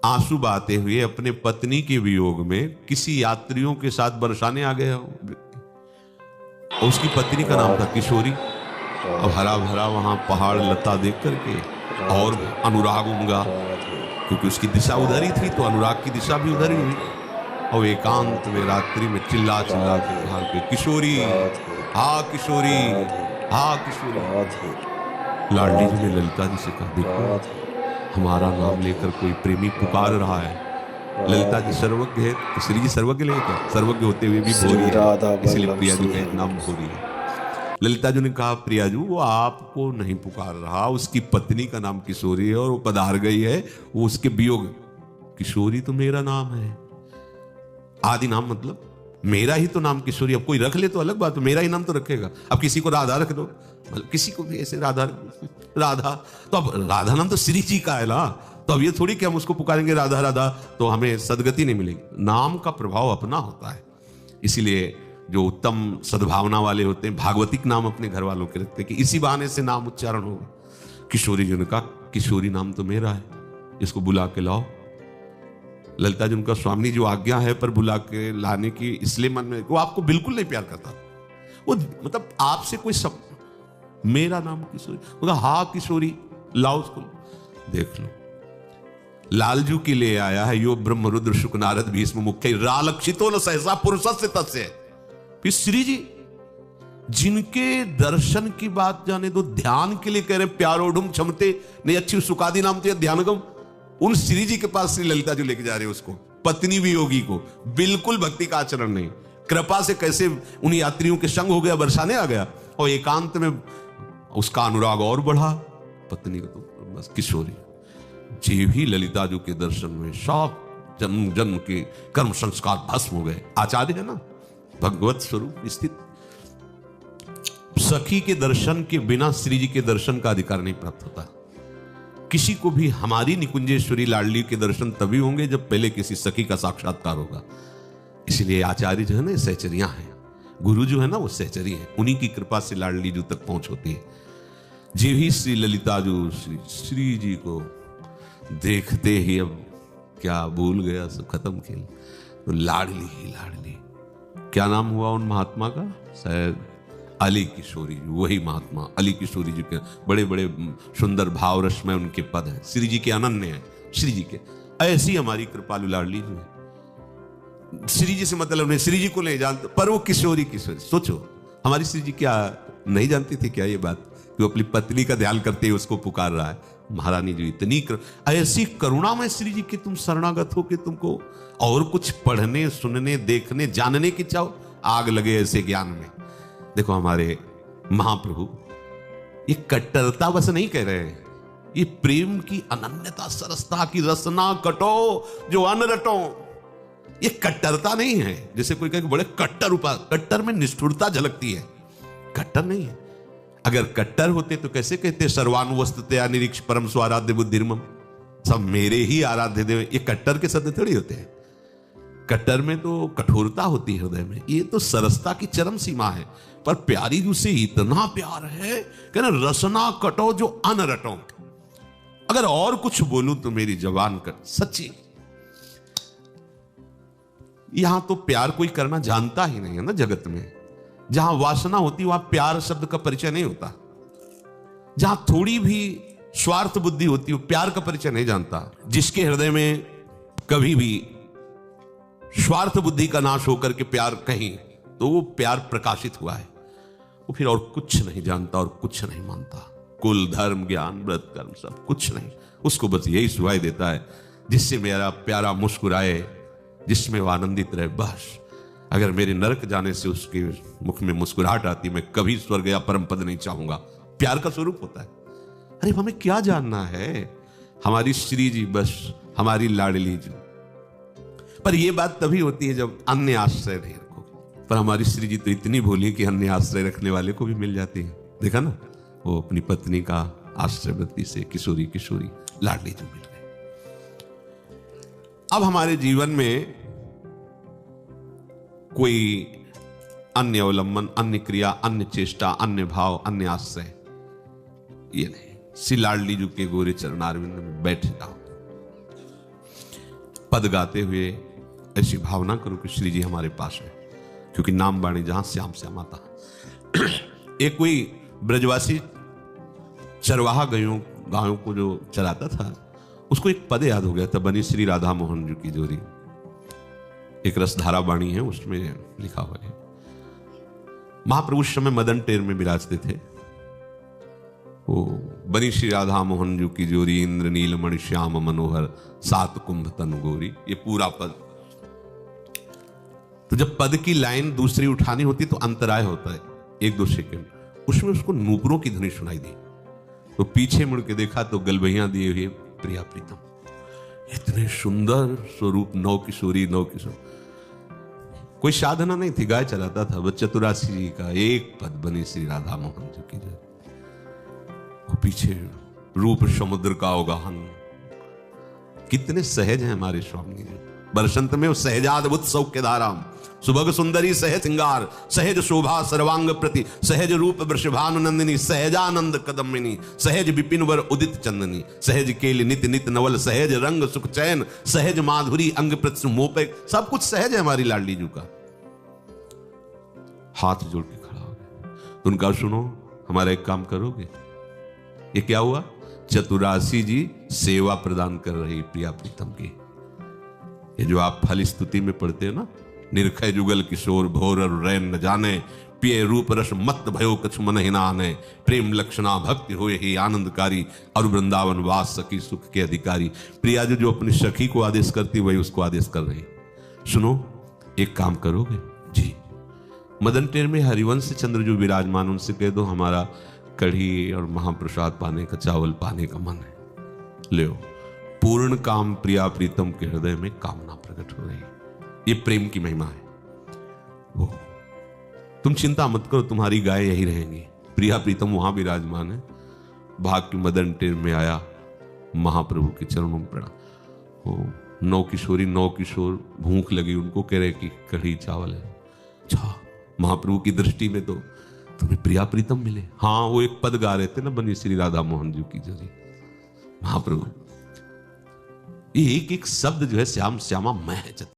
आंसू बहाते हुए अपने पत्नी के वियोग में किसी यात्रियों के साथ बरसाने आ गया। और उसकी पत्नी का नाम था किशोरी। अब हरा भरा वहां पहाड़ लता देख करके और अनुराग उमगा, क्योंकि उसकी दिशा उधर ही थी तो अनुराग की दिशा भी उधर ही हुई। और एकांत में रात्रि में चिल्ला चिल्ला के कहा कि किशोरी, हाँ किशोरी, हाँ किशोरी। लाडली जी ने ललिता जी से कहा, देखो हमारा नाम लेकर कोई प्रेमी पुकार रहा है। ललिता जी सर्वज्ञ है तो श्री जी सर्वज्ञ नहीं क्या? सर्वज्ञ होते हुए भी भोरी है, इसलिए प्रिया जी का नाम भोरी है। ललिता जी ने कहा, प्रिया जी वो आपको नहीं पुकार रहा, उसकी पत्नी का नाम किशोरी है और वो पधार गई है, वो उसके वियोग। किशोरी तो मेरा नाम है, आदि नाम मतलब मेरा ही तो नाम किशोरी। अब कोई रख ले तो अलग बात है, मेरा ही नाम तो रखेगा। अब किसी को राधा रख दो, मतलब किसी को भी ऐसे राधा राधा, तो अब राधा नाम तो श्री जी का है ना, तो अब ये थोड़ी कि हम उसको पुकारेंगे राधा राधा तो हमें सदगति नहीं मिलेगी। नाम का प्रभाव अपना होता है, इसीलिए जो उत्तम सद्भावना वाले होते हैं भागवतिक नाम अपने घर वालों के रखते हैं कि इसी बहाने से नाम उच्चारण होगा। किशोरी जी ने कहा, किशोरी नाम तो मेरा है, इसको बुला के लाओ। ललिता जी उनका स्वामी जो आज्ञा है पर बुला के लाने की, इसलिए मन में वो आपको बिल्कुल नहीं प्यार करता, वो मतलब आपसे कोई सब, मेरा नाम किशोरी, बोला हाँ किशोरी लाओ उसको, देख लो। लालजू की ले आया है, यो ब्रह्म रुद्र शुक नारद भीष्म मुख्य रालक्षितो न सहसा पुरुषस्य तस्य। फिर श्री जी जिनके दर्शन की बात जाने दो, ध्यान के लिए कह रहे प्यारोडुम क्षमते नहीं अच्छी सुकादि नाम तो ध्यानगम, उन श्री जी के पास श्री ललिता जो लेके जा रहे हैं उसको, पत्नी वियोगी को, बिल्कुल भक्ति का आचरण नहीं, कृपा से कैसे उन यात्रियों के संग हो गया, बरसाने आ गया और एकांत में उसका अनुराग और बढ़ा पत्नी को। तो बस किशोरी जी भी ललिता जी के दर्शन में सब जन्म जन्म के कर्म संस्कार भस्म हो गए। आचार्य है ना भगवत स्वरूप स्थित, सखी के दर्शन के बिना श्री जी के दर्शन का अधिकार नहीं प्राप्त होता। किसी को भी हमारी निकुंजेश्वरी लाडली के दर्शन तभी होंगे जब पहले किसी सखी का साक्षात्कार होगा। इसलिए आचार्य जो है ना सहचरियां हैं, गुरु जो है ना वो सहचरी है, उन्हीं की कृपा से लाडली जी तक पहुंच होती है। जी ही श्री ललिता जो श्री जी को देखते ही अब क्या भूल गया, सब खत्म खेल। तो लाडली ही लाडली, क्या नाम हुआ उन महात्मा का? शायद अली किशोरी जी, वही महात्मा अली किशोरी जी के बड़े बड़े सुंदर भाव रस में उनके पद हैं, श्री जी के अनन्य हैं, श्री जी के। ऐसी हमारी कृपालु लाडली जी है। श्री जी से मतलब नहीं, श्री जी को नहीं जानते पर वो किशोरी किशोरी। सोचो हमारी श्री जी क्या नहीं जानती थी क्या ये बात कि वो अपनी पत्नी का ध्यान करते ही उसको पुकार रहा है। महारानी जी इतनी ऐसी करुणा में श्री जी की तुम शरणागत हो कि तुमको और कुछ पढ़ने सुनने देखने जानने की चाहो, आग लगे ऐसे ज्ञान में। देखो हमारे महाप्रभु ये कट्टरता बस नहीं कह रहे हैं, ये प्रेम की अनन्यता सरसता की रसना कटो जो अन रटो, ये कट्टरता नहीं है। जैसे कोई कहे बड़े कट्टर कट्टर में निष्ठुरता झलकती है, कट्टर नहीं है। अगर कट्टर होते तो कैसे कहते सर्वानुवस्ततया निरीक्ष परम स्वाराध्य बुद्धिर्मम, सब मेरे ही आराध्य देव। ये कट्टर के शब्द थोड़ी होते हैं, कट्टर में तो कठोरता होती है हृदय में, ये तो सरसता की चरम सीमा है। पर प्यारी जी से इतना प्यार है कि ना रसना कटो जो अन रटो। अगर और कुछ बोलूं तो मेरी जबान कट, सच्ची। यहां तो प्यार कोई करना जानता ही नहीं है ना जगत में। जहां वासना होती वहां प्यार शब्द का परिचय नहीं होता। जहां थोड़ी भी स्वार्थ बुद्धि होती है प्यार का परिचय नहीं जानता। जिसके हृदय में कभी भी स्वार्थ बुद्धि का नाश होकर के प्यार कहीं, तो वो प्यार प्रकाशित हुआ है, वो फिर और कुछ नहीं जानता और कुछ नहीं मानता। कुल धर्म ज्ञान व्रत कर्म सब कुछ नहीं, उसको बस यही सुनाई देता है जिससे मेरा प्यारा मुस्कुराए, जिसमें वो आनंदित रहे। बस अगर मेरे नरक जाने से उसके मुख में मुस्कुराहट आती, मैं कभी स्वर्ग या परम पद नहीं चाहूंगा। प्यार का स्वरूप होता है। अरे हमें क्या जानना है, हमारी श्री जी बस हमारी लाडली जी। पर यह बात तभी होती है जब अन्य आश्रय नहीं रखोगे। पर हमारी श्री जी तो इतनी भोली कि अन्य आश्रय रखने वाले को भी मिल जाती है। देखा ना, वो अपनी पत्नी का आश्रयवती से किशोरी किशोरी लाडली जी मिल गए। अब हमारे जीवन में कोई अन्य अवलंबन, अन्य क्रिया, अन्य चेष्टा, अन्य भाव, अन्य आश्रय ये नहीं। श्री लाडली जी के गोरे चरणारविंद में बैठ जाओ। पद गाते हुए ऐसी भावना करो कि श्री जी हमारे पास है, क्योंकि नाम बाणी जहां श्याम श्यामा था। एक कोई ब्रजवासी चरवाहा गायों को जो चराता था, उसको एक पद याद हो गया था, बनी श्री राधा मोहन जी की जोरी। एक रसधारा बाणी है, उसमें लिखा हुआ है। महाप्रभु उस समय मदन टेर में विराजते थे। वो बनी श्री राधा मोहन जी की जोरी, इंद्र नीलमणि श्याम मनोहर, सात कुंभ तनु गोरी, ये पूरा पद। तो जब पद की लाइन दूसरी उठानी होती तो अंतराय होता है 1-2 सेकंड, उसमें उसको नूपुरों की ध्वनि सुनाई दी। तो पीछे मुड़ के देखा तो गलबैया दिए हुए प्रिया प्रीतम, इतने सुंदर स्वरूप, नौ किशोरी। कोई साधना नहीं थी, गाय चलाता था। वो चतुरासी जी का एक पद, बनी श्री राधा मोहन जी की जय। पीछे रूप समुद्र का अवगाहन, कितने सहज हैं हमारे स्वामी जी। बरसंत में सहजाद्भुत सौख्य धाराम, सुभग सुंदरी सहज सिंगार, सहज शोभा सर्वांग प्रति, सहज रूप वृषभानुनंदिनी, सहजानंद कदमिनी, सहज विपिन वर उदित चंदनी, सहज केल नित नित नवल, सहज रंग सुख चैन, सहज माधुरी अंग प्रति मोपे। सब कुछ सहज है हमारी लाडली जी का। हाथ जोड़ के खड़ा हो गए। उनका सुनो, हमारा एक काम करोगे? ये क्या हुआ? चतुरासी जी सेवा प्रदान कर रही प्रिया प्रीतम की। ये जो आप फल स्तुति में पढ़ते हो ना, निरखय जुगल किशोर भोर और रैन न जाने, पिए रूप रस मत भयो कछु मन ही नाने, प्रेम लक्षणा भक्ति होए ही आनंदकारी, और वृंदावन वास सखी सुख के अधिकारी। प्रिया जी जो अपनी सखी को आदेश करती वही उसको आदेश कर रही। सुनो, एक काम करोगे? जी। मदन टेर में हरिवंश चंद्र जो विराजमान, उनसे कह दो हमारा कढ़ी और महाप्रसाद पाने का, चावल पाने का मन है। ले पूर्ण काम प्रिया प्रीतम के हृदय में कामना प्रकट हो रही। ये प्रेम की महिमा है। वो तुम चिंता मत करो, तुम्हारी गाय यही रहेंगी। प्रिया प्रीतम वहां विराजमान है। भाग के मदन टेर में आया, महाप्रभु के चरणों में पड़ा। वो 9 किशोरी 9 किशोर भूख लगी, उनको कह रहे कि कढ़ी चावल है। अच्छा, महाप्रभु की दृष्टि में तो तुम्हें प्रिया प्रीतम मिले। हाँ, वो एक पद गा रहे थे ना, बनी श्री राधा मोहन जी की जरी। महाप्रभु एक एक शब्द जो है श्याम श्यामा मैं है।